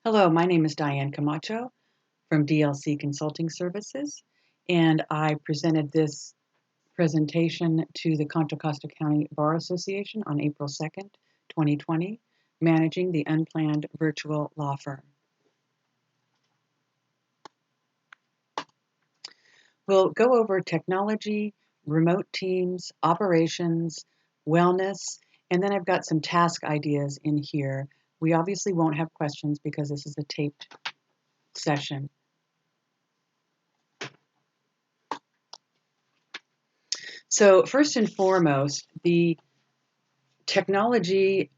Hello, my name is Diane Camacho from DLC Consulting Services, and I presented this presentation to the Contra Costa County Bar Association on April 2nd, 2020, managing the Unplanned virtual law firm. We'll go over technology, remote teams, operations, wellness, and then I've got some task ideas in here. We obviously won't have questions because this is a taped session. So first and foremost, the technology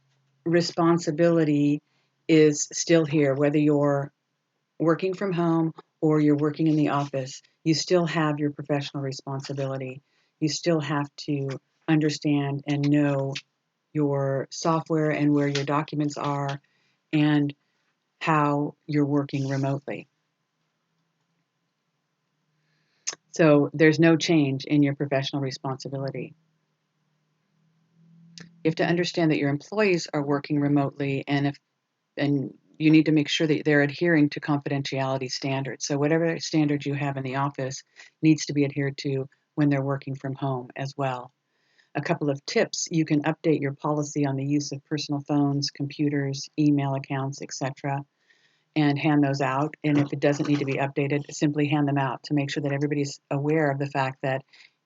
responsibility is still here, whether you're working from home or you're working in the office. You still have your professional responsibility. You still have to understand and know your software and where your documents are and how you're working remotely. So there's no change in your professional responsibility. You have to understand that your employees are working remotely, and you need to make sure that they're adhering to confidentiality standards. So whatever standards you have in the office needs to be adhered to when they're working from home as well. A couple of tips: you can update your policy on the use of personal phones, computers, email accounts, etc., and hand those out. And if it doesn't need to be updated, simply hand them out to make sure that everybody's aware of the fact that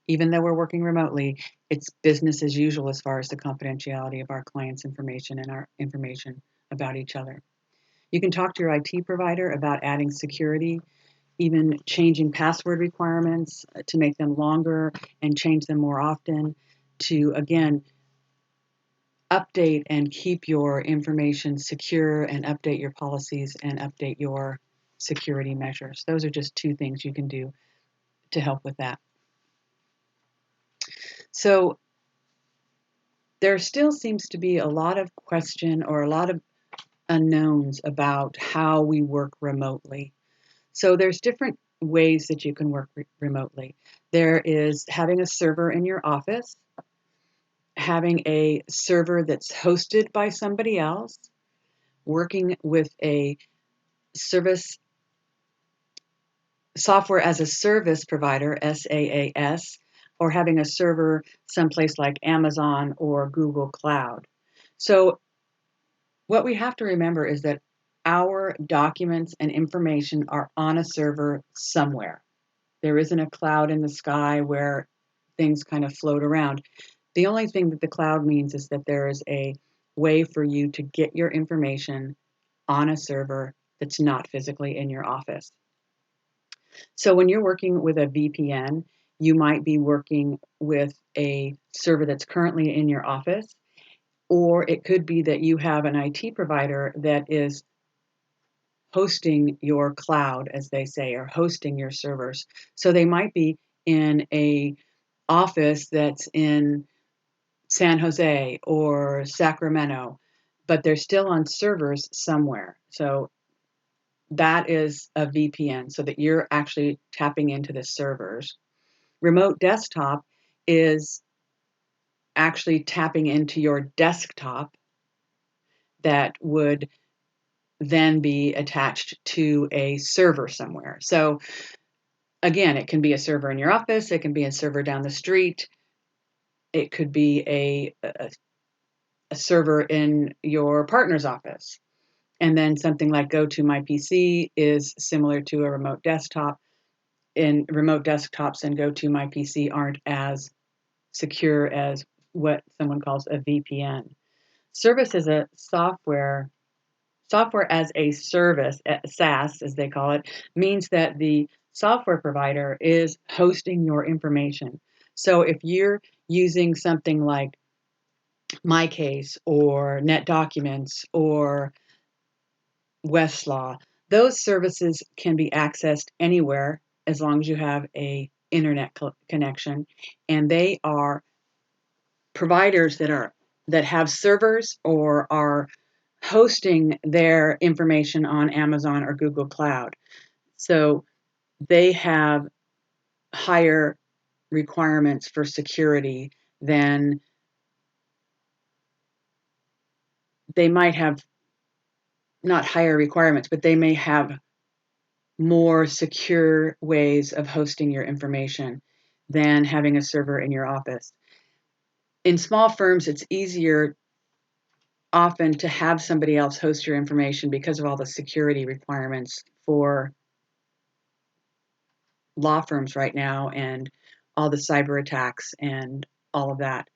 even though we're working remotely, it's business as usual as far as the confidentiality of our clients' information and our information about each other. You can talk to your IT provider about adding security, even changing password requirements to make them longer and change them more often, to again update and keep your information secure and update your policies and update your security measures. Those are just two things you can do to help with that. So there still seems to be a lot of question or a lot of unknowns about how we work remotely. So there's different ways that you can work remotely. There is having a server in your office, having a server that's hosted by somebody else, working with a software as a service provider, SaaS, or having a server someplace like Amazon or Google Cloud. So what we have to remember is that our documents and information are on a server somewhere. There isn't a cloud in the sky where things kind of float around. The only thing that the cloud means is that there is a way for you to get your information on a server that's not physically in your office. So when you're working with a VPN, you might be working with a server that's currently in your office, or it could be that you have an IT provider that is hosting your cloud, as they say, or hosting your servers. So they might be in a office that's in San Jose or Sacramento, but they're still on servers somewhere. So that is a VPN, so that you're actually tapping into the servers. Remote desktop is actually tapping into your desktop that would then be attached to a server somewhere. So again, it can be a server in your office, it can be a server down the street, it could be a server in your partner's office. And then something like Go to My PC is similar to a remote desktop. And remote desktops and Go to My PC aren't as secure as what someone calls a VPN. Service as a software as a service, SaaS as they call it, means that the software provider is hosting your information. So if you're using something like MyCase or NetDocuments or Westlaw, those services can be accessed anywhere as long as you have a internet connection, and they are providers that have servers or are hosting their information on Amazon or Google Cloud. So they have higher requirements for security than they might have not higher requirements, but they may have more secure ways of hosting your information than having a server in your office. In small firms, it's easier often to have somebody else host your information because of all the security requirements for law firms right now and all the cyber attacks and all of that.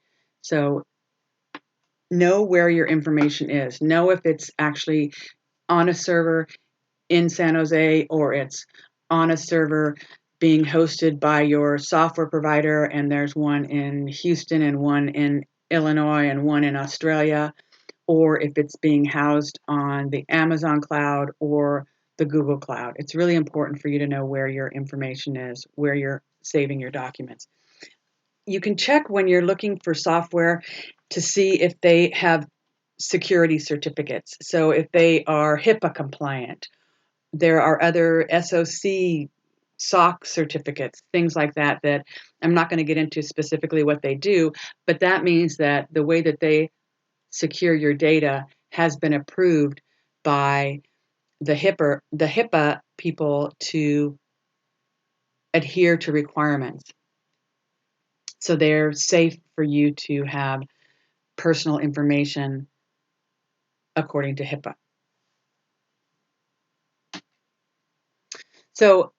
So know where your information is. Know if it's actually on a server in San Jose or it's on a server being hosted by your software provider, and there's one in Houston and one in Illinois and one in Australia, or if it's being housed on the Amazon cloud or the Google cloud. It's really important for you to know where your information is, where you're saving your documents. You can check when you're looking for software to see if they have security certificates. So if they are HIPAA compliant, there are other SOC certificates, things like that, that I'm not going to get into specifically what they do, but that means that the way that they secure your data has been approved by the HIPAA people to adhere to requirements. So they're safe for you to have personal information according to HIPAA. So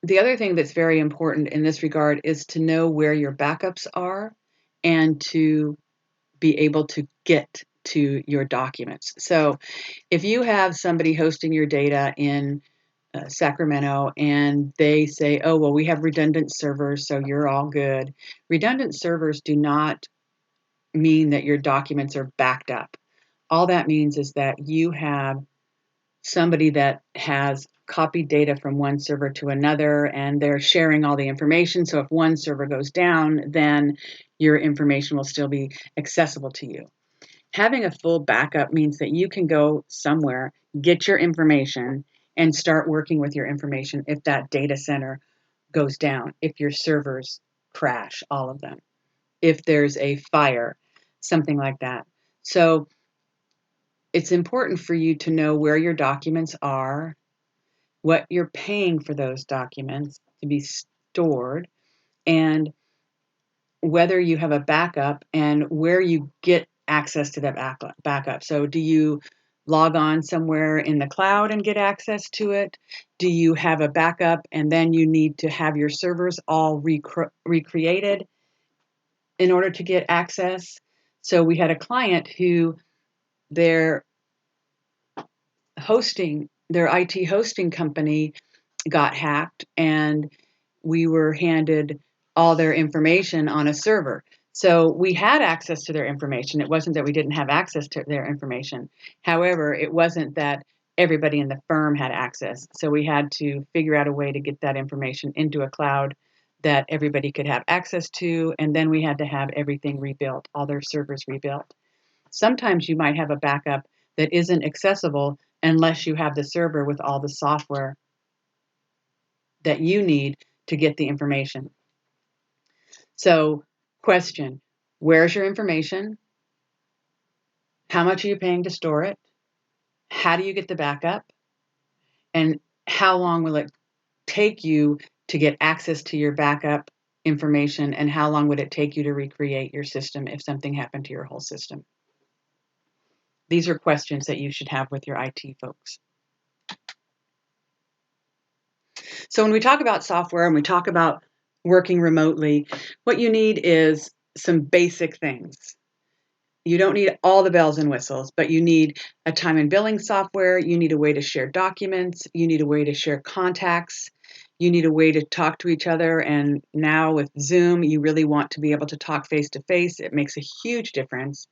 the other thing that's very important in this regard is to know where your backups are and to be able to get to your documents. So if you have somebody hosting your data in Sacramento and they say, oh, well, we have redundant servers, so you're all good. Redundant servers do not mean that your documents are backed up. All that means is that you have somebody that has copied data from one server to another and they're sharing all the information. So if one server goes down, then your information will still be accessible to you. Having a full backup means that you can go somewhere, get your information, and start working with your information if that data center goes down, if your servers crash, all of them, if there's a fire, something like that. So it's important for you to know where your documents are, what you're paying for those documents to be stored, and whether you have a backup and where you get access to that backup. So do you log on somewhere in the cloud and get access to it? Do you have a backup and then you need to have your servers all recreated in order to get access? So we had a client who their IT hosting company got hacked and we were handed all their information on a server. So we had access to their information. It wasn't that we didn't have access to their information. However, it wasn't that everybody in the firm had access. So we had to figure out a way to get that information into a cloud that everybody could have access to. And then we had to have everything rebuilt, all their servers rebuilt. Sometimes you might have a backup that isn't accessible unless you have the server with all the software that you need to get the information. So, question, where's your information? How much are you paying to store it? How do you get the backup? And how long will it take you to get access to your backup information? And how long would it take you to recreate your system if something happened to your whole system? These are questions that you should have with your IT folks. So when we talk about software and we talk about working remotely, what you need is some basic things. You don't need all the bells and whistles, but you need a time and billing software. You need a way to share documents. You need a way to share contacts. You need a way to talk to each other. And now with Zoom, you really want to be able to talk face to face. It makes a huge difference.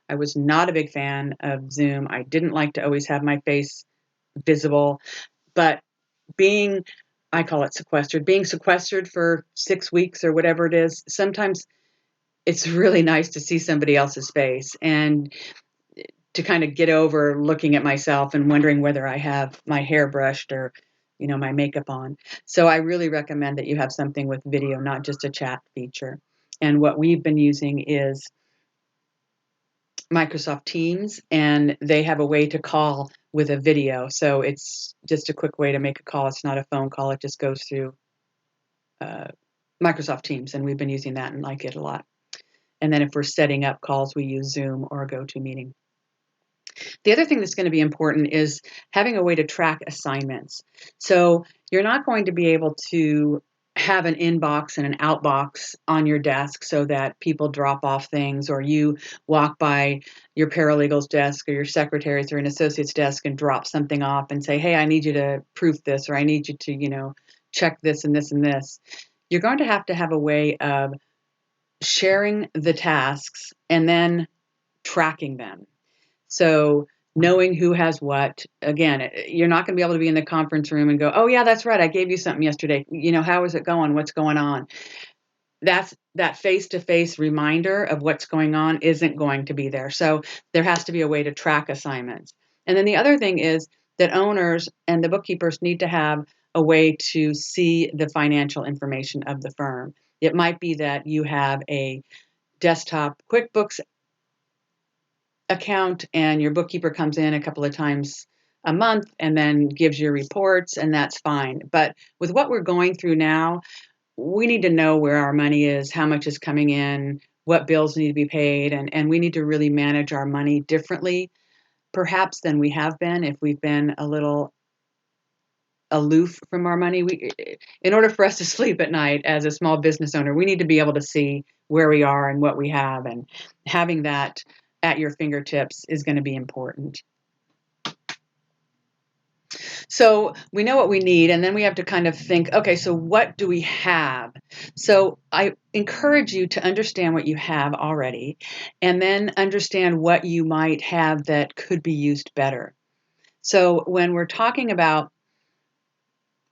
I was not a big fan of Zoom. I didn't like to always have my face visible, but I call it sequestered, being sequestered for 6 weeks or whatever it is, sometimes it's really nice to see somebody else's face and to kind of get over looking at myself and wondering whether I have my hair brushed or, my makeup on. So I really recommend that you have something with video, not just a chat feature. And what we've been using is Microsoft Teams, and they have a way to call with a video. So it's just a quick way to make a call. It's not a phone call. It just goes through Microsoft Teams, and we've been using that and like it a lot. And then if we're setting up calls, we use Zoom or a GoToMeeting. The other thing that's going to be important is having a way to track assignments. So you're not going to be able to have an inbox and an outbox on your desk so that people drop off things, or you walk by your paralegal's desk or your secretary's or an associate's desk and drop something off and say, hey, I need you to proof this, or I need you to, check this and this and this. You're going to have a way of sharing the tasks and then tracking them. So knowing who has what, again, you're not going to be able to be in the conference room and go, oh yeah, that's right, I gave you something yesterday. How is it going? What's going on? That face-to-face reminder of what's going on isn't going to be there. So there has to be a way to track assignments. And then the other thing is that owners and the bookkeepers need to have a way to see the financial information of the firm. It might be that you have a desktop QuickBooks account and your bookkeeper comes in a couple of times a month and then gives you reports, and that's fine. But with what we're going through now, we need to know where our money is, how much is coming in, what bills need to be paid, and we need to really manage our money differently, perhaps, than we have been. If we've been a little aloof from our money, in order for us to sleep at night as a small business owner, we need to be able to see where we are and what we have, and having that at your fingertips is going to be important. So we know what we need, and then we have to kind of think, okay, so what do we have? So I encourage you to understand what you have already, and then understand what you might have that could be used better. So when we're talking about,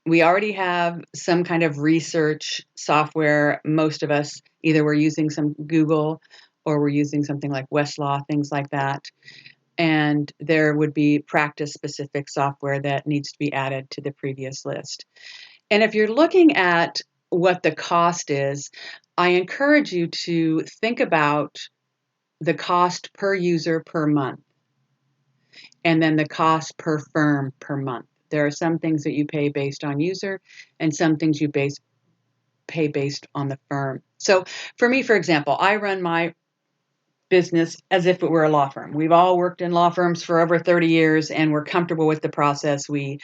we already have some kind of research software. Most of us, either we're using some Google or we're using something like Westlaw, things like that. And there would be practice-specific software that needs to be added to the previous list. And if you're looking at what the cost is, I encourage you to think about the cost per user per month, and then the cost per firm per month. There are some things that you pay based on user, and some things you pay based on the firm. So for me, for example, I run my business as if it were a law firm. We've all worked in law firms for over 30 years, and we're comfortable with the process. We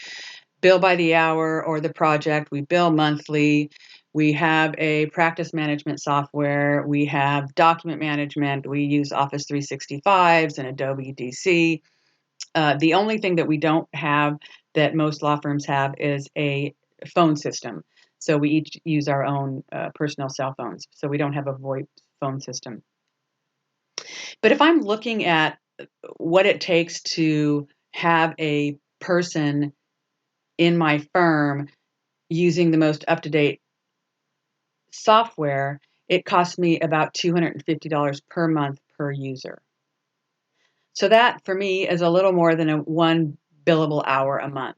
bill by the hour or the project. We bill monthly. We have a practice management software. We have document management. We use Office 365s and Adobe DC. The only thing that we don't have that most law firms have is a phone system. So we each use our own personal cell phones. So we don't have a VoIP phone system. But if I'm looking at what it takes to have a person in my firm using the most up-to-date software, it costs me about $250 per month per user. So that, for me, is a little more than one billable hour a month.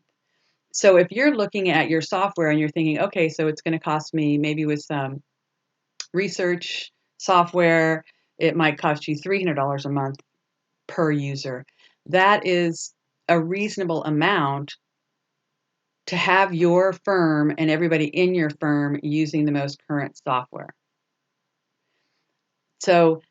So if you're looking at your software and you're thinking, okay, so it's going to cost me, maybe with some research software, it might cost you $300 a month per user. That is a reasonable amount to have your firm and everybody in your firm using the most current software. So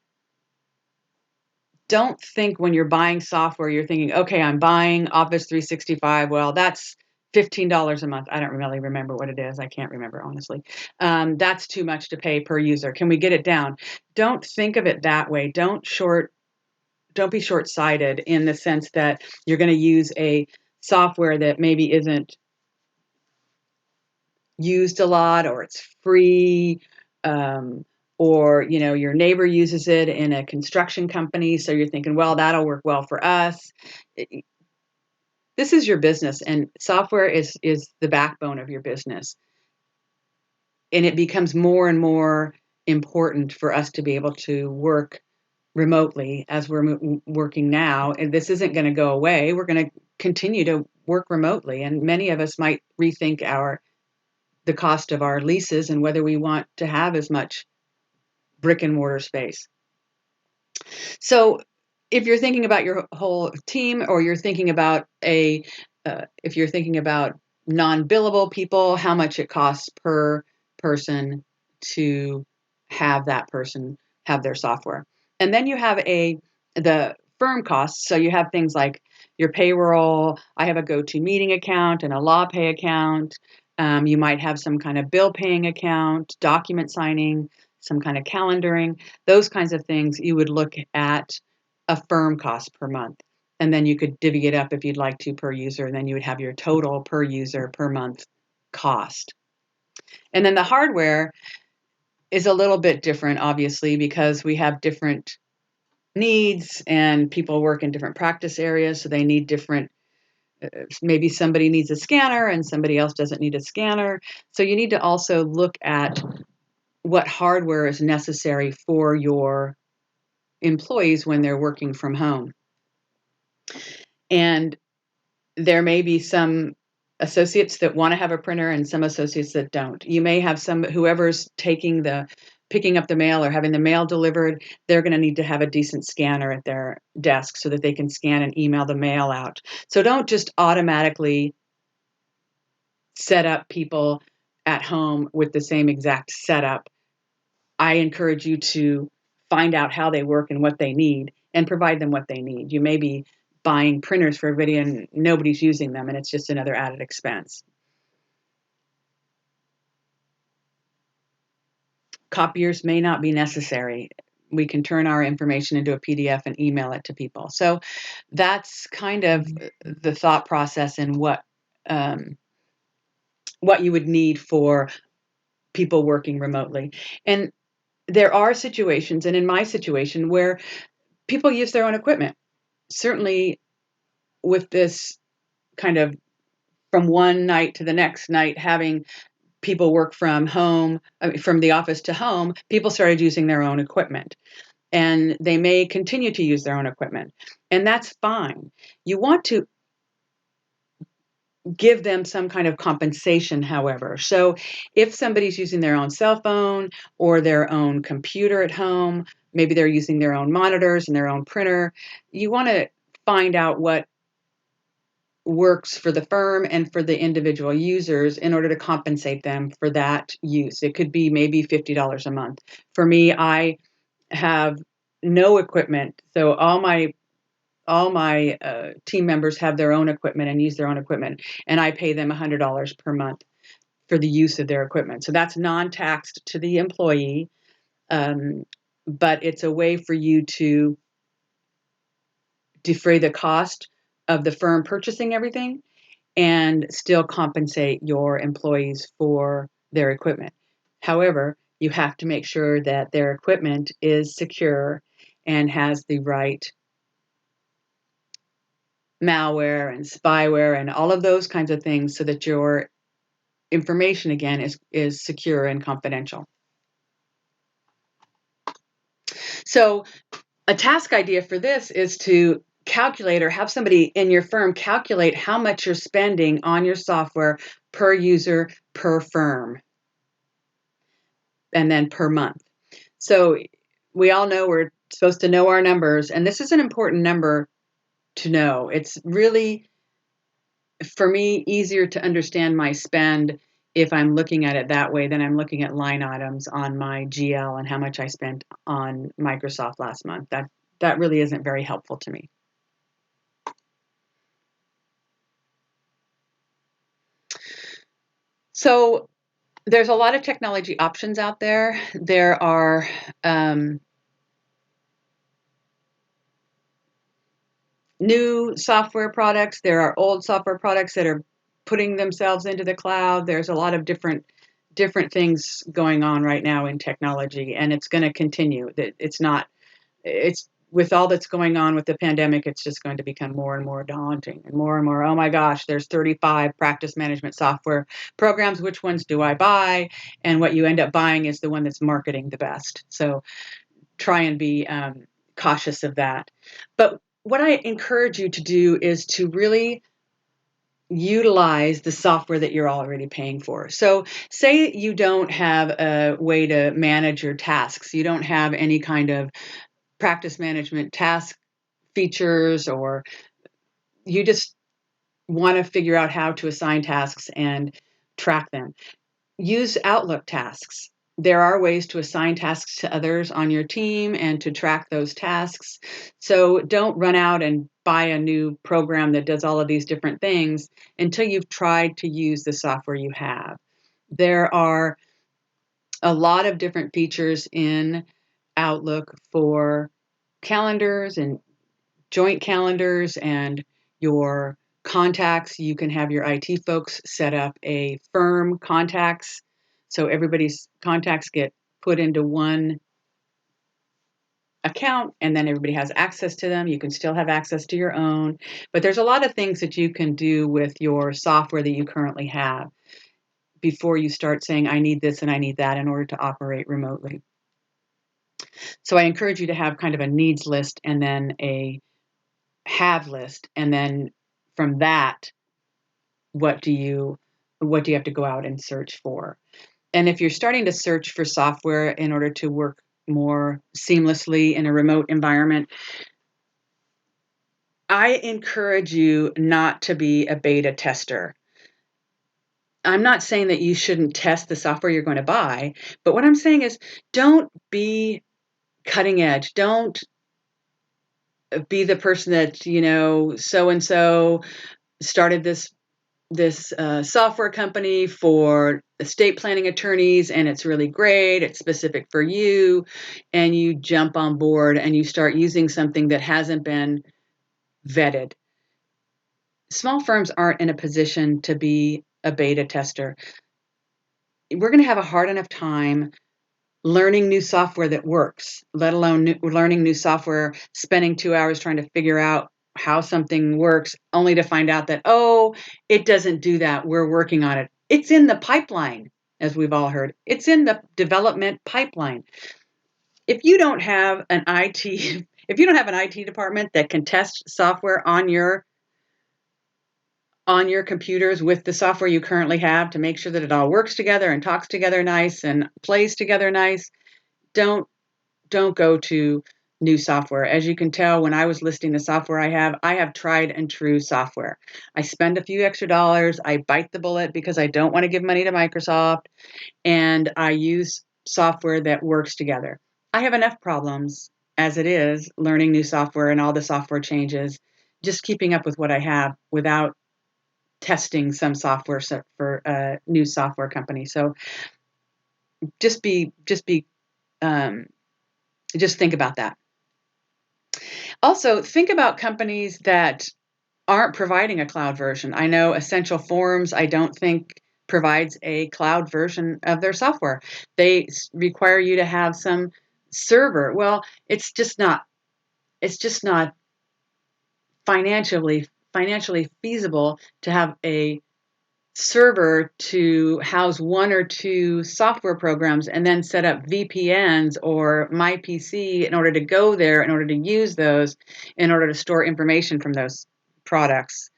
don't think when you're buying software, you're thinking, okay, I'm buying Office 365. Well, that's $15 a month. I don't really remember what it is. I can't remember, honestly. That's too much to pay per user. Can we get it down? Don't think of it that way. Don't be short-sighted in the sense that you're going to use a software that maybe isn't used a lot, or it's free, or your neighbor uses it in a construction company, so you're thinking, well, that'll work well for us. This is your business, and software is the backbone of your business, and it becomes more and more important for us to be able to work remotely as we're working now. And this isn't going to go away. We're going to continue to work remotely, and many of us might rethink the cost of our leases and whether we want to have as much brick and mortar space. So if you're thinking about your whole team, or you're thinking about if you're thinking about non-billable people, how much it costs per person to have that person have their software. And then you have the firm costs. So you have things like your payroll. I have a GoToMeeting account and a LawPay account. You might have some kind of bill paying account, document signing, some kind of calendaring, those kinds of things. You would look at a firm cost per month. And then you could divvy it up if you'd like to per user. And then you would have your total per user per month cost. And then the hardware is a little bit different, obviously, because we have different needs and people work in different practice areas. So they need different, maybe somebody needs a scanner and somebody else doesn't need a scanner. So you need to also look at what hardware is necessary for your employees when they're working from home. And there may be some associates that want to have a printer and some associates that don't. You may have whoever's picking up the mail or having the mail delivered, they're going to need to have a decent scanner at their desk so that they can scan and email the mail out. So don't just automatically set up people at home with the same exact setup. I encourage you to find out how they work and what they need and provide them what they need. You may be buying printers for everybody and nobody's using them, and it's just another added expense. Copiers may not be necessary. We can turn our information into a PDF and email it to people. So that's kind of the thought process and what you would need for people working remotely. And there are situations, and in my situation, where people use their own equipment. Certainly with this kind of from one night to the next night, having people work from home, from the office to home, people started using their own equipment. And they may continue to use their own equipment. And that's fine. You want to give them some kind of compensation, however. So if somebody's using their own cell phone or their own computer at home, maybe they're using their own monitors and their own printer, you want to find out what works for the firm and for the individual users in order to compensate them for that use. It could be maybe $50 a month. For me, I have no equipment, so all my team members have their own equipment and use their own equipment, and I pay them $100 per month for the use of their equipment. So that's non-taxed to the employee, but it's a way for you to defray the cost of the firm purchasing everything and still compensate your employees for their equipment. However, you have to make sure that their equipment is secure and has the right malware and spyware and all of those kinds of things so that your information, again, is secure and confidential. So a task idea for this is to calculate or have somebody in your firm calculate how much you're spending on your software per user, per firm, and then per month. So we all know we're supposed to know our numbers, and this is an important number to know. It's really, for me, easier to understand my spend if I'm looking at it that way than I'm looking at line items on my GL and how much I spent on Microsoft last month. That really isn't very helpful to me. So there's a lot of technology options out there. There are new software products. There are old software products that are putting themselves into the cloud. There's a lot of different things going on right now in technology, and it's going to continue. It's with all that's going on with the pandemic, it's just going to become more and more daunting and more. Oh my gosh, there's 35 practice management software programs. Which ones do I buy? And what you end up buying is the one that's marketing the best. So try and be cautious of that. But what I encourage you to do is to really utilize the software that you're already paying for. So say you don't have a way to manage your tasks. You don't have any kind of practice management task features, or you just want to figure out how to assign tasks and track them. Use Outlook tasks. There are ways to assign tasks to others on your team and to track those tasks. So don't run out and buy a new program that does all of these different things until you've tried to use the software you have. There are a lot of different features in Outlook for calendars and joint calendars and your contacts. You can have your IT folks set up a firm contacts, so everybody's contacts get put into one account, and then everybody has access to them. You can still have access to your own, but there's a lot of things that you can do with your software that you currently have before you start saying, I need this and I need that in order to operate remotely. So I encourage you to have kind of a needs list and then a have list, and then from that, what do you have to go out and search for? And if you're starting to search for software in order to work more seamlessly in a remote environment, I encourage you not to be a beta tester. I'm not saying that you shouldn't test the software you're going to buy, but what I'm saying is don't be cutting edge. Don't be the person that, so-and-so started this software company for estate planning attorneys, and it's really great. It's specific for you, and you jump on board and you start using something that hasn't been vetted. Small firms aren't in a position to be a beta tester. We're going to have a hard enough time learning new software that works, let alone learning new software, spending 2 hours trying to figure out how something works, only to find out that, oh, it doesn't do that. We're working on it. It's in the pipeline, as we've all heard. It's in the development pipeline. If you don't have an IT department that can test software on your computers with the software you currently have to make sure that it all works together and talks together nice and plays together nice, don't go to new software. As you can tell, when I was listing the software I have tried and true software. I spend a few extra dollars. I bite the bullet because I don't want to give money to Microsoft, and I use software that works together. I have enough problems as it is learning new software and all the software changes, just keeping up with what I have without testing some software for a new software company. So just think about that. Also, think about companies that aren't providing a cloud version. I know Essential Forms, I don't think provides a cloud version of their software. They require you to have some server. Well, it's just not financially feasible to have a server to house one or two software programs and then set up VPNs or my PC in order to go there, in order to use those, in order to store information from those products.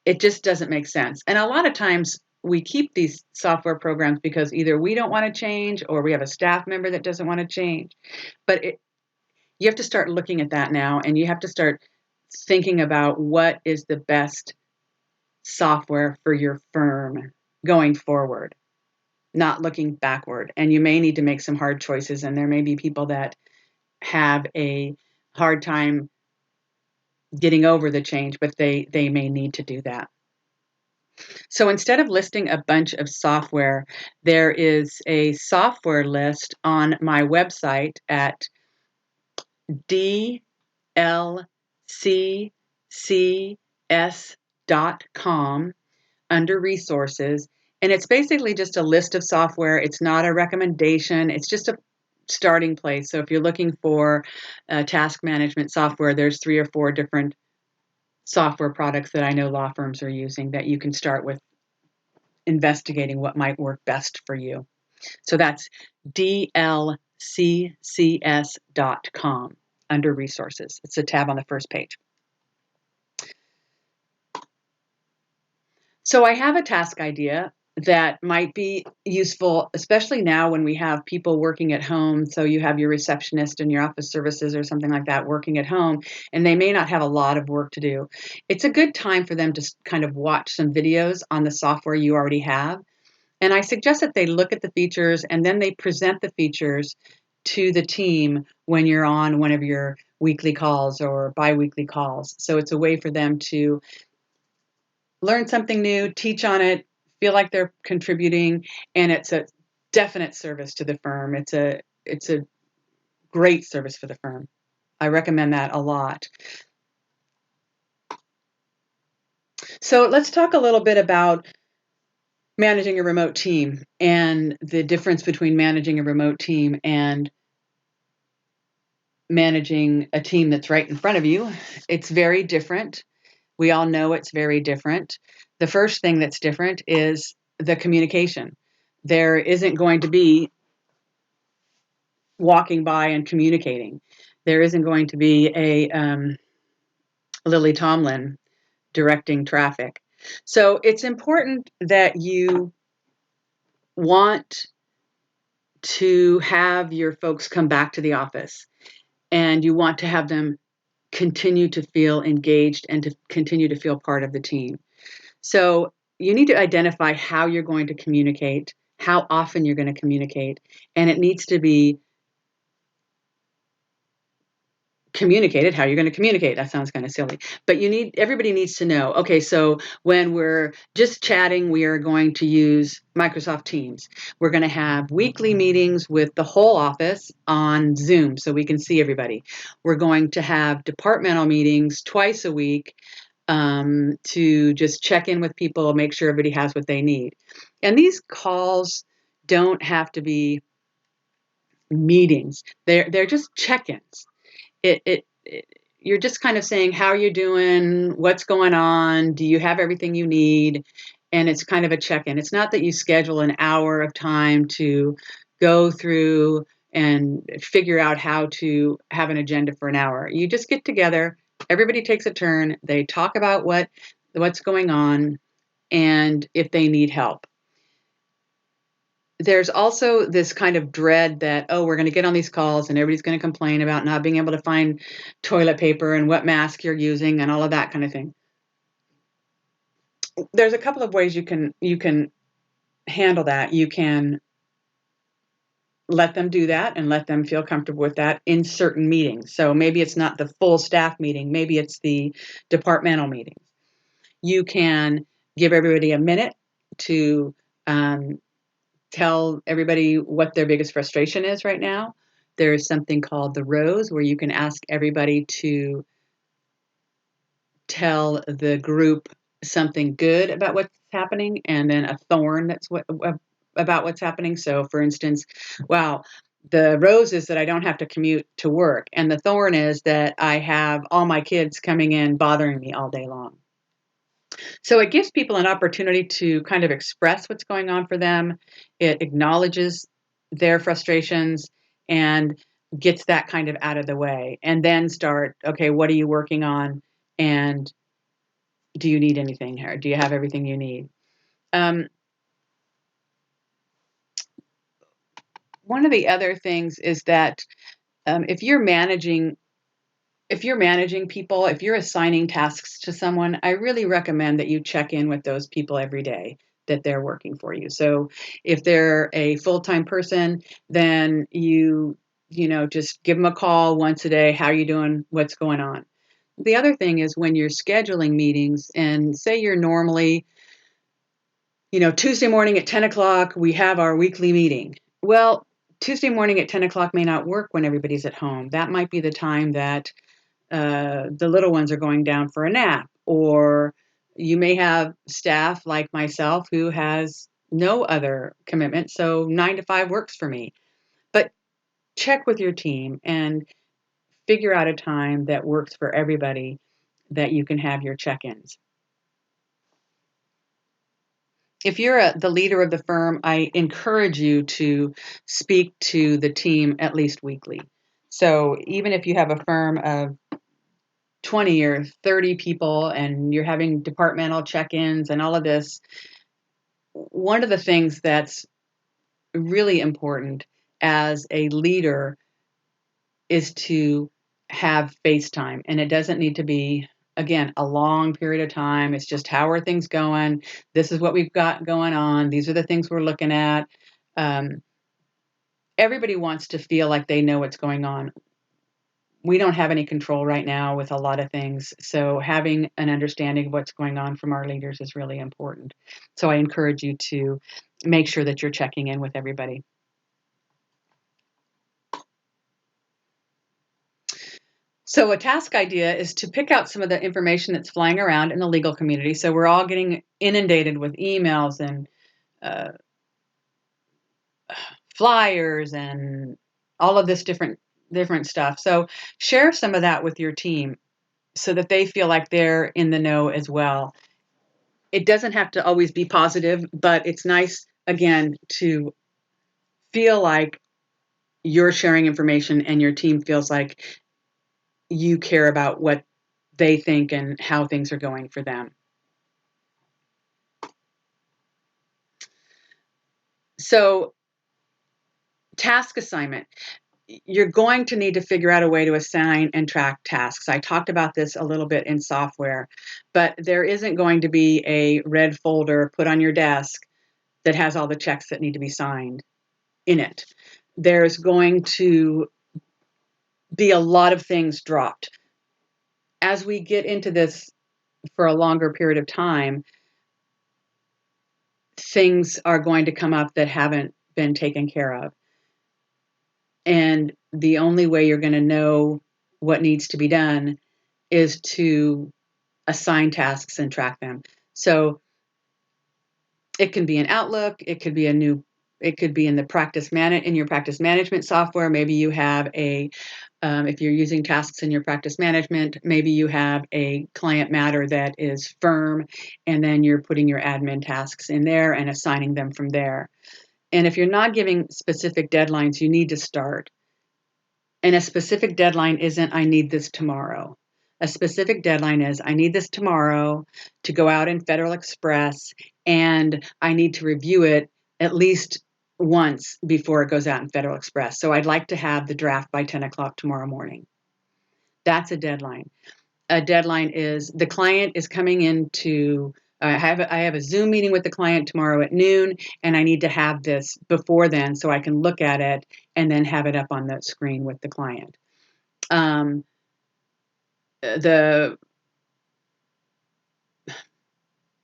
It just doesn't make sense. And a lot of times we keep these software programs because either we don't want to change or we have a staff member that doesn't want to change. But you have to start looking at that now, and you have to start thinking about what is the best software for your firm going forward, not looking backward. And you may need to make some hard choices, and there may be people that have a hard time getting over the change, but they may need to do that. So instead of listing a bunch of software, there is a software list on my website at dlccs.com under resources. And it's basically just a list of software. It's not a recommendation. It's just a starting place. So if you're looking for task management software, there's 3 or 4 different software products that I know law firms are using that you can start with investigating what might work best for you. So that's dlccs.com under resources. It's a tab on the first page. So I have a task idea that might be useful, especially now when we have people working at home. So you have your receptionist and your office services or something like that working at home, and they may not have a lot of work to do. It's a good time for them to kind of watch some videos on the software you already have. And I suggest that they look at the features and then they present the features to the team when you're on one of your weekly calls or biweekly calls. So it's a way for them to learn something new, teach on it, feel like they're contributing, and it's a definite service to the firm. It's a great service for the firm. I recommend that a lot. So let's talk a little bit about managing a remote team and the difference between managing a remote team and managing a team that's right in front of you. It's very different. We all know it's very different. The first thing that's different is the communication. There isn't going to be walking by and communicating. There isn't going to be a Lily Tomlin directing traffic. So it's important that you want to have your folks come back to the office, and you want to have them continue to feel engaged and to continue to feel part of the team. So you need to identify how you're going to communicate, how often you're going to communicate, and it needs to be communicated how you're going to communicate. That sounds kind of silly, but everybody needs to know, okay, so when we're just chatting, we are going to use Microsoft Teams. We're going to have weekly meetings with the whole office on Zoom so we can see everybody. We're going to have departmental meetings twice a week to just check in with people, make sure everybody has what they need. And these calls don't have to be meetings. They're just check-ins. You're just kind of saying, how are you doing? What's going on? Do you have everything you need? And it's kind of a check-in. It's not that you schedule an hour of time to go through and figure out how to have an agenda for an hour. You just get together, everybody takes a turn, they talk about what's going on and if they need help. There's also this kind of dread that, oh, we're going to get on these calls and everybody's going to complain about not being able to find toilet paper and what mask you're using and all of that kind of thing. There's a couple of ways you can handle that. You can let them do that and let them feel comfortable with that in certain meetings. So maybe it's not the full staff meeting, maybe it's the departmental meetings. You can give everybody a minute to tell everybody what their biggest frustration is right now. There's something called the rose where you can ask everybody to tell the group something good about what's happening and then a thorn about what's happening. So for instance, wow, the rose is that I don't have to commute to work, and the thorn is that I have all my kids coming in bothering me all day long. So it gives people an opportunity to kind of express what's going on for them. It acknowledges their frustrations and gets that kind of out of the way. And then start, okay, what are you working on? And do you need anything here? Do you have everything you need? One of the other things is that if you're managing people, if you're assigning tasks to someone, I really recommend that you check in with those people every day that they're working for you. So if they're a full-time person, then you just give them a call once a day. How are you doing? What's going on? The other thing is when you're scheduling meetings, and say you're normally, Tuesday morning at 10 o'clock, we have our weekly meeting. Well, Tuesday morning at 10 o'clock may not work when everybody's at home. That might be the time that the little ones are going down for a nap, or you may have staff like myself who has no other commitment. So 9 to 5 works for me. But check with your team and figure out a time that works for everybody that you can have your check-ins. If you're the leader of the firm, I encourage you to speak to the team at least weekly. So even if you have a firm of 20 or 30 people and you're having departmental check-ins and all of this, one of the things that's really important as a leader is to have face time. And it doesn't need to be, again, a long period of time. It's just, how are things going? This is what we've got going on. These are the things we're looking at. Everybody wants to feel like they know what's going on. We don't have any control right now with a lot of things. So having an understanding of what's going on from our leaders is really important. So I encourage you to make sure that you're checking in with everybody. So a task idea is to pick out some of the information that's flying around in the legal community. So we're all getting inundated with emails and flyers and all of this different stuff. So share some of that with your team so that they feel like they're in the know as well. It doesn't have to always be positive, but it's nice, again, to feel like you're sharing information and your team feels like you care about what they think and how things are going for them. So, task assignment. You're going to need to figure out a way to assign and track tasks. I talked about this a little bit in software, but there isn't going to be a red folder put on your desk that has all the checks that need to be signed in it. There's going to be a lot of things dropped. As we get into this for a longer period of time, things are going to come up that haven't been taken care of. And the only way you're going to know what needs to be done is to assign tasks and track them. So it can be an Outlook, it could be in the in your practice management software. Maybe you have if you're using tasks in your practice management, maybe you have a client matter that is firm, and then you're putting your admin tasks in there and assigning them from there. And if you're not giving specific deadlines, you need to start. And a specific deadline isn't, I need this tomorrow. A specific deadline is, I need this tomorrow to go out in Federal Express, and I need to review it at least once before it goes out in Federal Express. So I'd like to have the draft by 10 o'clock tomorrow morning. That's a deadline. A deadline is, the client is coming in to, I have a Zoom meeting with the client tomorrow at noon, and I need to have this before then so I can look at it and then have it up on the screen with the client.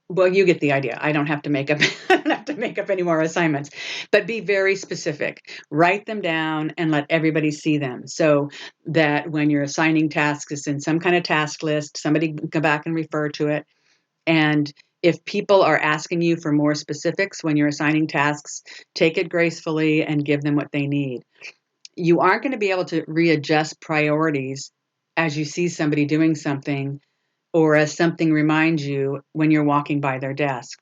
Well, you get the idea. I don't have to make up I don't have to make up any more assignments, but be very specific. Write them down and let everybody see them, so that when you're assigning tasks, it's in some kind of task list. Somebody can go back and refer to it. And if people are asking you for more specifics when you're assigning tasks, take it gracefully and give them what they need. You aren't going to be able to readjust priorities as you see somebody doing something, or as something reminds you when you're walking by their desk.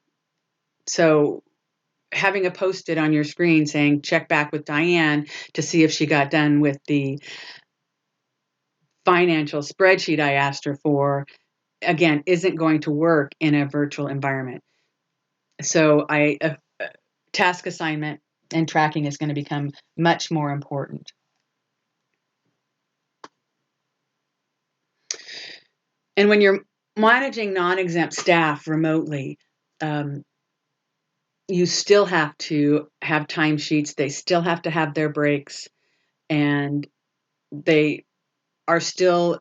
So having a Post-it on your screen saying, check back with Diane to see if she got done with the financial spreadsheet I asked her for, again, isn't going to work in a virtual environment. So task assignment and tracking is going to become much more important. And when you're managing non-exempt staff remotely, you still have to have timesheets. They still have to have their breaks, and they are still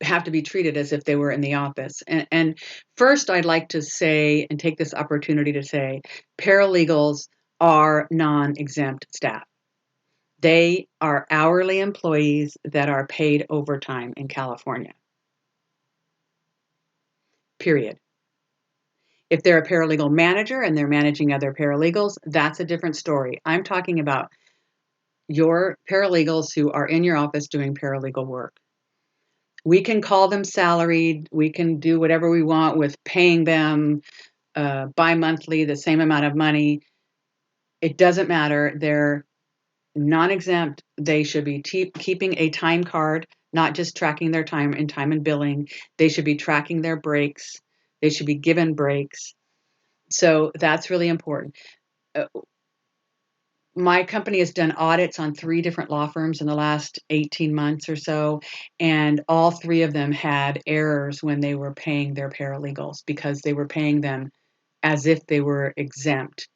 have to be treated as if they were in the office. And first, I'd like to say, and take this opportunity to say, paralegals are non-exempt staff. They are hourly employees that are paid overtime in California. Period. If they're a paralegal manager and they're managing other paralegals, that's a different story. I'm talking about your paralegals who are in your office doing paralegal work. We can call them salaried. We can do whatever we want with paying them bi-monthly, the same amount of money. It doesn't matter. They're non-exempt. They should be keeping a time card, not just tracking their time and billing. They should be tracking their breaks. They should be given breaks. So that's really important. Uh, My company has done audits on 3 different law firms in the last 18 months or so, and all 3 of them had errors when they were paying their paralegals because they were paying them as if they were exempt.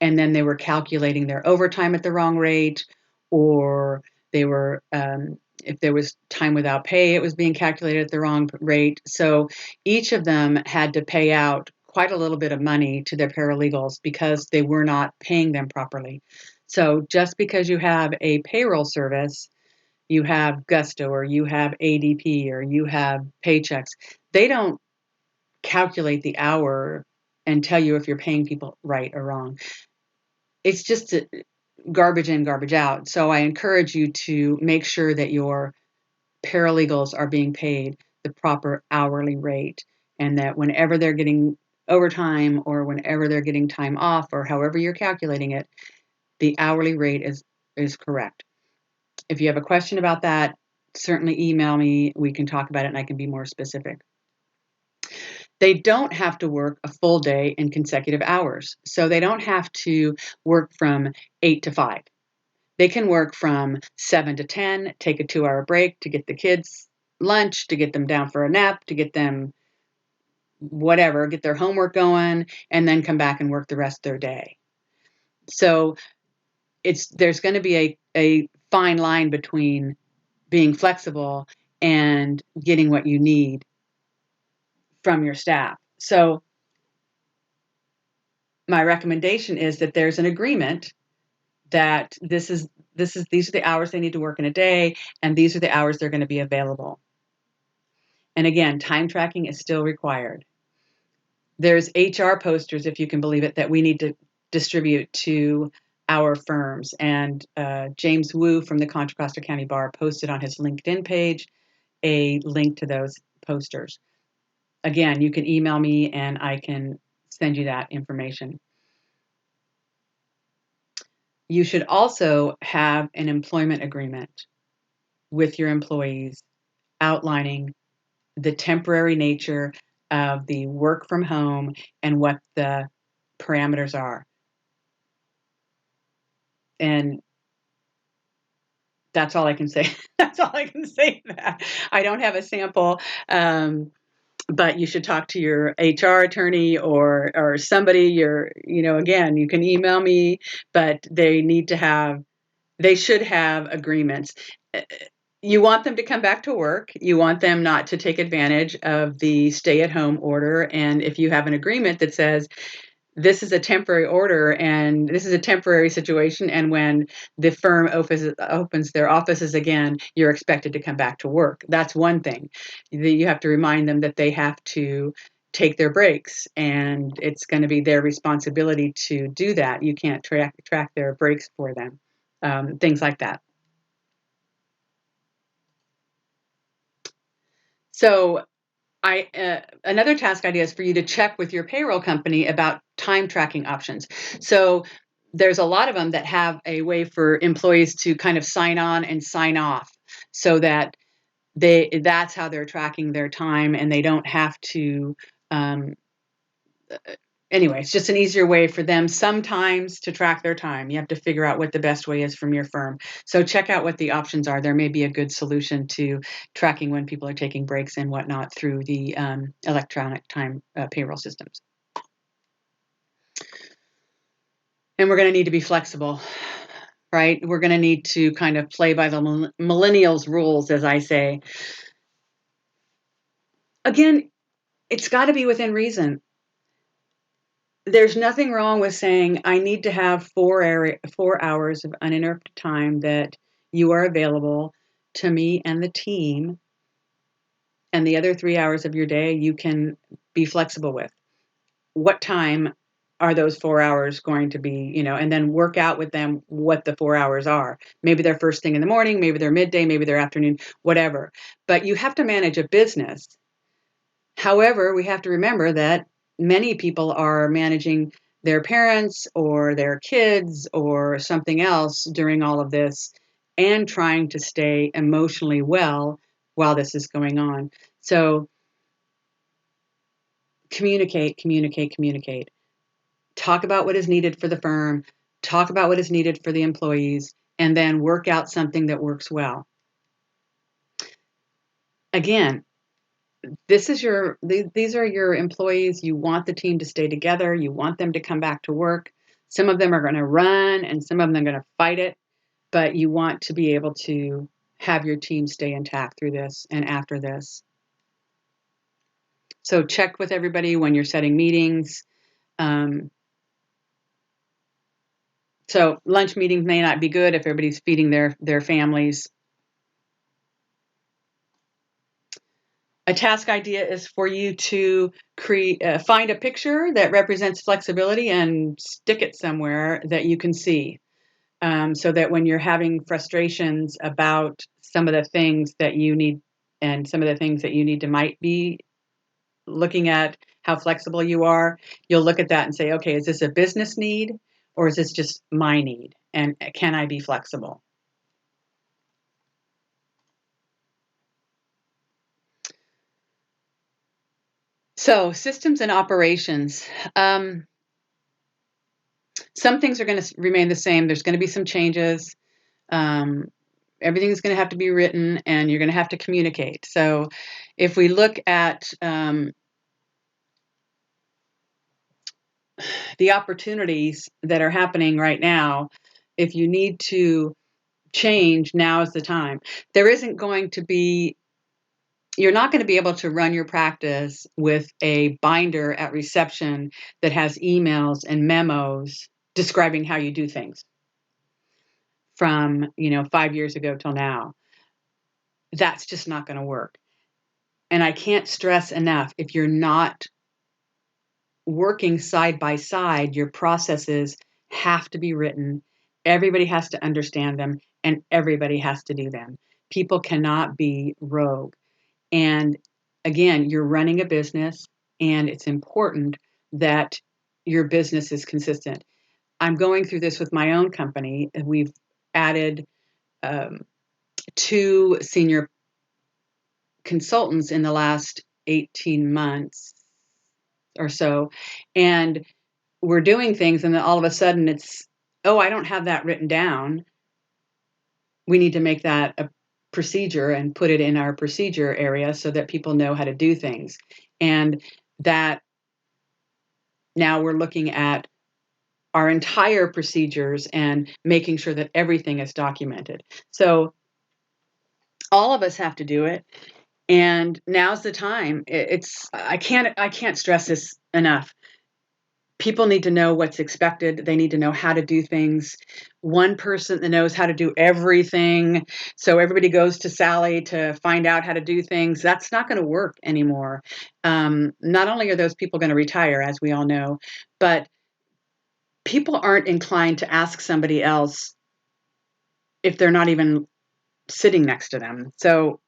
And then they were calculating their overtime at the wrong rate, or they were, if there was time without pay, it was being calculated at the wrong rate. So each of them had to pay out quite a little bit of money to their paralegals because they were not paying them properly. So just because you have a payroll service, you have Gusto or you have ADP or you have Paychecks, they don't calculate the hour and tell you if you're paying people right or wrong. It's just garbage in, garbage out. So I encourage you to make sure that your paralegals are being paid the proper hourly rate, and that whenever they're getting overtime or whenever they're getting time off or however you're calculating it, the hourly rate is correct. If you have a question about that, certainly email me. We can talk about it and I can be more specific. They don't have to work a full day in consecutive hours. So they don't have to work from 8 to 5. They can work from 7 to 10, take a 2-hour break to get the kids lunch, to get them down for a nap, to get them whatever, get their homework going, and then come back and work the rest of their day. So there's going to be a fine line between being flexible and getting what you need from your staff. So my recommendation is that there's an agreement that these are the hours they need to work in a day, and these are the hours they're going to be available. And again, time tracking is still required. There's HR posters, if you can believe it, that we need to distribute to our firms. And James Wu from the Contra Costa County Bar posted on his LinkedIn page a link to those posters. Again, you can email me and I can send you that information. You should also have an employment agreement with your employees outlining the temporary nature of the work from home and what the parameters are. And that's all I can say. That's all I can say. That I don't have a sample, but you should talk to your HR attorney or somebody. Again, you can email me, but they should have agreements. You want them to come back to work. You want them not to take advantage of the stay-at-home order. And if you have an agreement that says, this is a temporary order and this is a temporary situation, and when the firm opens their offices again, you're expected to come back to work. That's one thing. You have to remind them that they have to take their breaks, and it's going to be their responsibility to do that. You can't track their breaks for them. Things like that. So another task idea is for you to check with your payroll company about time tracking options. So there's a lot of them that have a way for employees to kind of sign on and sign off so that that's how they're tracking their time, and they don't have to anyway, it's just an easier way for them sometimes to track their time. You have to figure out what the best way is from your firm. So check out what the options are. There may be a good solution to tracking when people are taking breaks and whatnot through the electronic time payroll systems. And we're going to need to be flexible, right? We're going to need to kind of play by the millennials rules, as I say. Again, it's got to be within reason. There's nothing wrong with saying, I need to have 4 hours of uninterrupted time that you are available to me and the team, and the other 3 hours of your day you can be flexible with. What time are those 4 hours going to be, and then work out with them what the 4 hours are. Maybe they're first thing in the morning, maybe they're midday, maybe they're afternoon, whatever. But you have to manage a business. However, we have to remember that many people are managing their parents or their kids or something else during all of this and trying to stay emotionally well while this is going on. So communicate, communicate, communicate. Talk about what is needed for the firm, talk about what is needed for the employees, and then work out something that works well. Again, these are your employees. You want the team to stay together. You want them to come back to work. Some of them are going to run and some of them are going to fight it, but you want to be able to have your team stay intact through this and after this. So check with everybody when you're setting meetings. So lunch meetings may not be good if everybody's feeding their families. A task idea is for you to find a picture that represents flexibility and stick it somewhere that you can see, so that when you're having frustrations about some of the things that you need and some of the things that you need to might be looking at how flexible you are, you'll look at that and say, okay, is this a business need or is this just my need? And can I be flexible? So systems and operations. Some things are going to remain the same. There's going to be some changes. Everything's going to have to be written and you're going to have to communicate. So if we look at the opportunities that are happening right now, if you need to change, now is the time. There isn't going to be, you're not going to be able to run your practice with a binder at reception that has emails and memos describing how you do things from 5 years ago till now. That's just not going to work. And I can't stress enough, if you're not working side by side, your processes have to be written. Everybody has to understand them and everybody has to do them. People cannot be rogue. And again, you're running a business and it's important that your business is consistent. I'm going through this with my own company. We've added 2 senior consultants in the last 18 months or so. And we're doing things and then all of a sudden it's, oh, I don't have that written down. We need to make that a procedure and put it in our procedure area so that people know how to do things. And that now we're looking at our entire procedures and making sure that everything is documented. So all of us have to do it. And now's the time. I can't stress this enough. People need to know what's expected. They need to know how to do things. One person that knows how to do everything, so everybody goes to Sally to find out how to do things. That's not going to work anymore. Not only are those people going to retire, as we all know, but people aren't inclined to ask somebody else if they're not even sitting next to them. So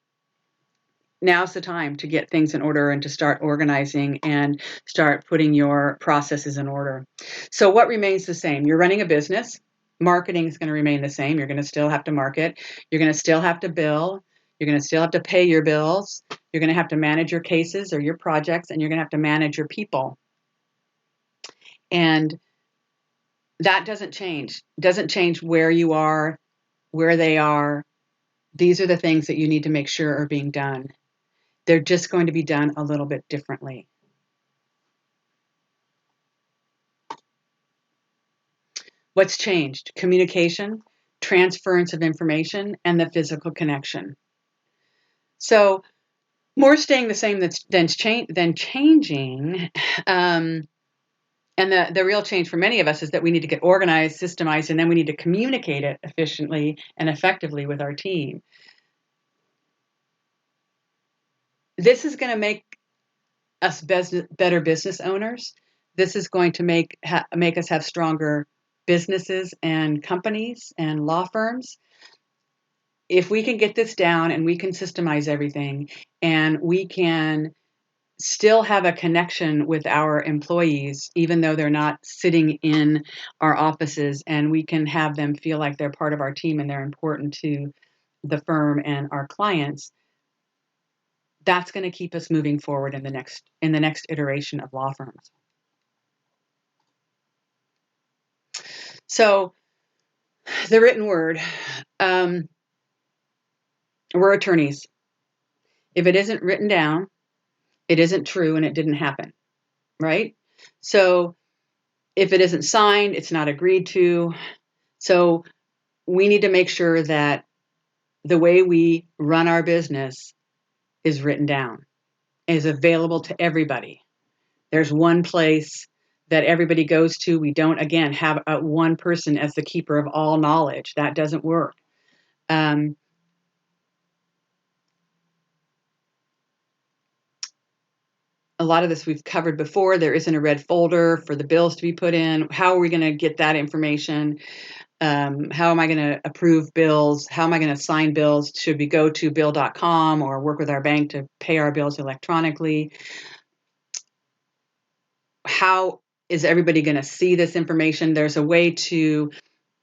now's the time to get things in order and to start organizing and start putting your processes in order. So what remains the same? You're running a business. Marketing is going to remain the same. You're going to still have to market. You're going to still have to bill. You're going to still have to pay your bills. You're going to have to manage your cases or your projects, and you're going to have to manage your people. And that doesn't change. It doesn't change where you are, where they are. These are the things that you need to make sure are being done. They're just going to be done a little bit differently. What's changed? Communication, transference of information, and the physical connection. So more staying the same than changing. And the real change for many of us is that we need to get organized, systemized, and then we need to communicate it efficiently and effectively with our team. This is going to make us better business owners. This is going to make us have stronger businesses and companies and law firms. If we can get this down and we can systemize everything and we can still have a connection with our employees, even though they're not sitting in our offices, and we can have them feel like they're part of our team and they're important to the firm and our clients, That's going to keep us moving forward in the next iteration of law firms. So the written word, we're attorneys. If it isn't written down, it isn't true and it didn't happen, right? So if it isn't signed, it's not agreed to. So we need to make sure that the way we run our business is written down, is available to everybody. There's one place that everybody goes to. We don't, again, have one person as the keeper of all knowledge. That doesn't work. A lot of this we've covered before. There isn't a red folder for the bills to be put in. How are we going to get that information? How am I going to approve bills? How am I going to sign bills? Should we go to bill.com or work with our bank to pay our bills electronically? How is everybody going to see this information? There's a way to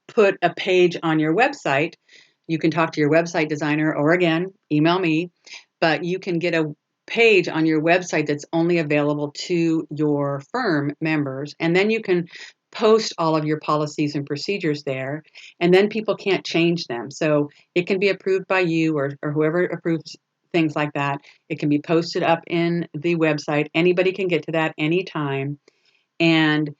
put a page on your website. You can talk to your website designer, or again, email me, but you can get a page on your website that's only available to your firm members. And then you can post all of your policies and procedures there, and then people can't change them. So it can be approved by you or whoever approves things like that. It can be posted up in the website. Anybody can get to that anytime. And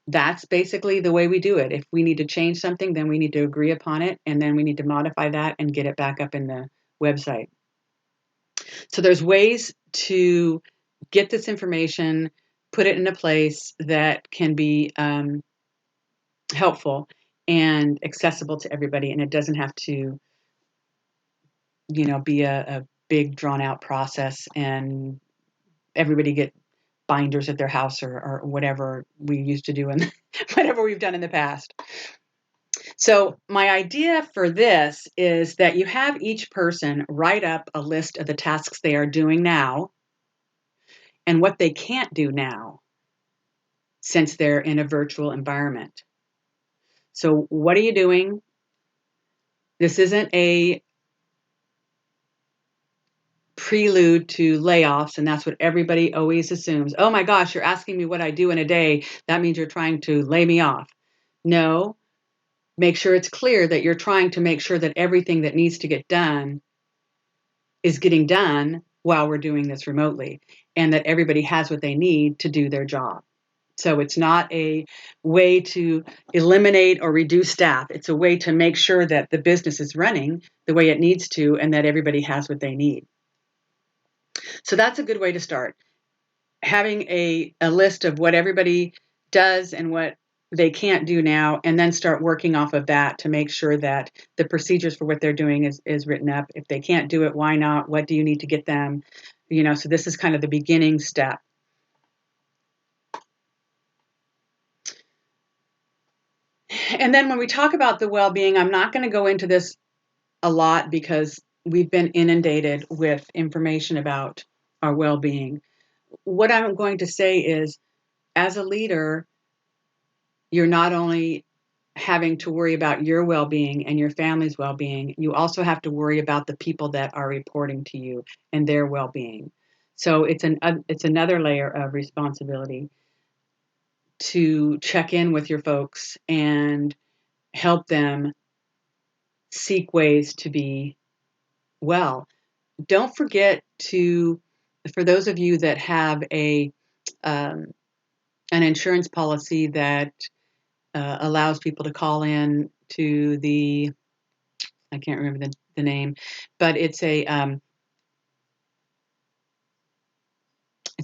that's basically the way we do it. If we need to change something, then we need to agree upon it, and then we need to modify that and get it back up in the website. So there's ways to get this information, put it in a place that can be helpful and accessible to everybody, and it doesn't have to, be a big drawn out process and everybody get binders at their house or whatever we used to do and whatever we've done in the past. So my idea for this is that you have each person write up a list of the tasks they are doing now and what they can't do now since they're in a virtual environment. So what are you doing? This isn't a prelude to layoffs, and that's what everybody always assumes. Oh my gosh, you're asking me what I do in a day. That means you're trying to lay me off. No, make sure it's clear that you're trying to make sure that everything that needs to get done is getting done while we're doing this remotely, and that everybody has what they need to do their job. So it's not a way to eliminate or reduce staff. It's a way to make sure that the business is running the way it needs to and that everybody has what they need. So that's a good way to start. Having a list of what everybody does and what they can't do now, and then start working off of that to make sure that the procedures for what they're doing is written up. If they can't do it, why not? What do you need to get them? So this is kind of the beginning step. And then when we talk about the well-being, I'm not going to go into this a lot because we've been inundated with information about our well-being. What I'm going to say is, as a leader, you're not only having to worry about your well-being and your family's well-being, you also have to worry about the people that are reporting to you and their well-being. So it's another layer of responsibility to check in with your folks and help them seek ways to be well. Don't forget for those of you that have an insurance policy that allows people to call in to I can't remember the name, but it's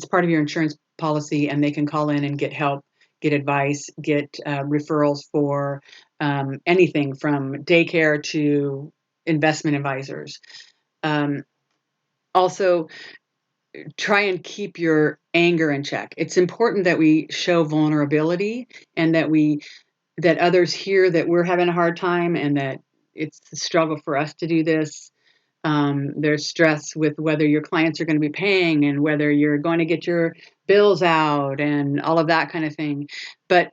part of your insurance policy, and they can call in and get help, get advice, get referrals for anything from daycare to investment advisors. Also, try and keep your anger in check. It's important that we show vulnerability and that others hear that we're having a hard time and that it's a struggle for us to do this. There's stress with whether your clients are going to be paying and whether you're going to get your bills out and all of that kind of thing. But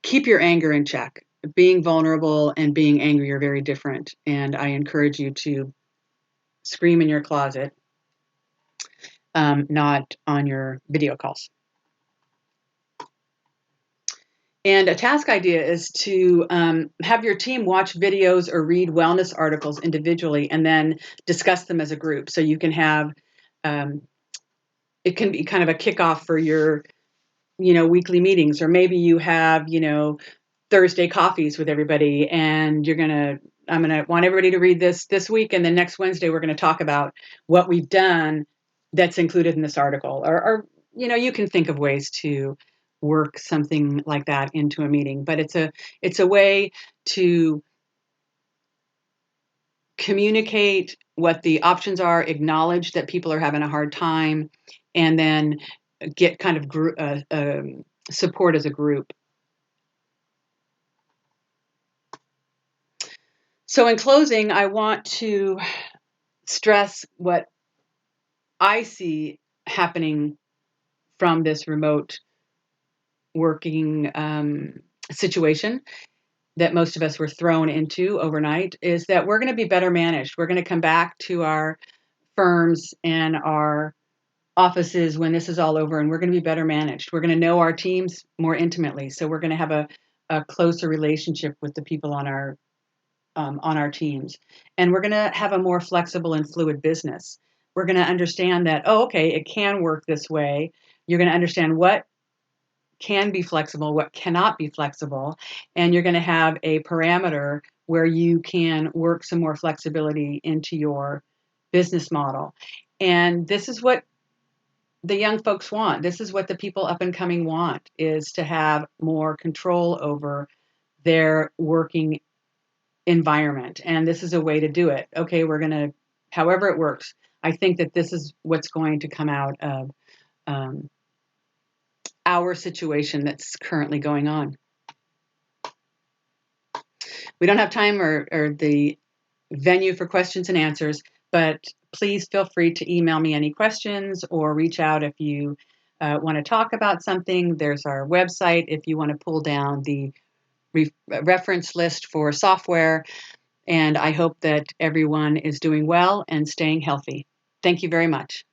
keep your anger in check. Being vulnerable and being angry are very different. And I encourage you to scream in your closet not on your video calls. And a task idea is to have your team watch videos or read wellness articles individually and then discuss them as a group. So you can have, it can be kind of a kickoff for your, weekly meetings, or maybe you have, Thursday coffees with everybody, and I'm going to want everybody to read this week. And then next Wednesday, we're going to talk about what we've done that's included in this article, or you can think of ways to work something like that into a meeting, but it's a way to communicate what the options are, acknowledge that people are having a hard time, and then get kind of support as a group. So in closing, I want to stress what I see happening from this remote working situation that most of us were thrown into overnight, is that we're going to be better managed. We're going to come back to our firms and our offices when this is all over, and we're going to be better managed. We're going to know our teams more intimately. So we're going to have a closer relationship with the people on our teams. And we're going to have a more flexible and fluid business. We're going to understand that, okay, it can work this way. You're going to understand what can be flexible, what cannot be flexible, and you're going to have a parameter where you can work some more flexibility into your business model. And this is what the young folks want. This is what the people up and coming want, is to have more control over their working environment. And this is a way to do it. Okay, we're going to, however it works. I think that this is what's going to come out of our situation that's currently going on. We don't have time or the venue for questions and answers, but please feel free to email me any questions or reach out if you want to talk about something. There's our website if you want to pull down the reference list for software. And I hope that everyone is doing well and staying healthy. Thank you very much.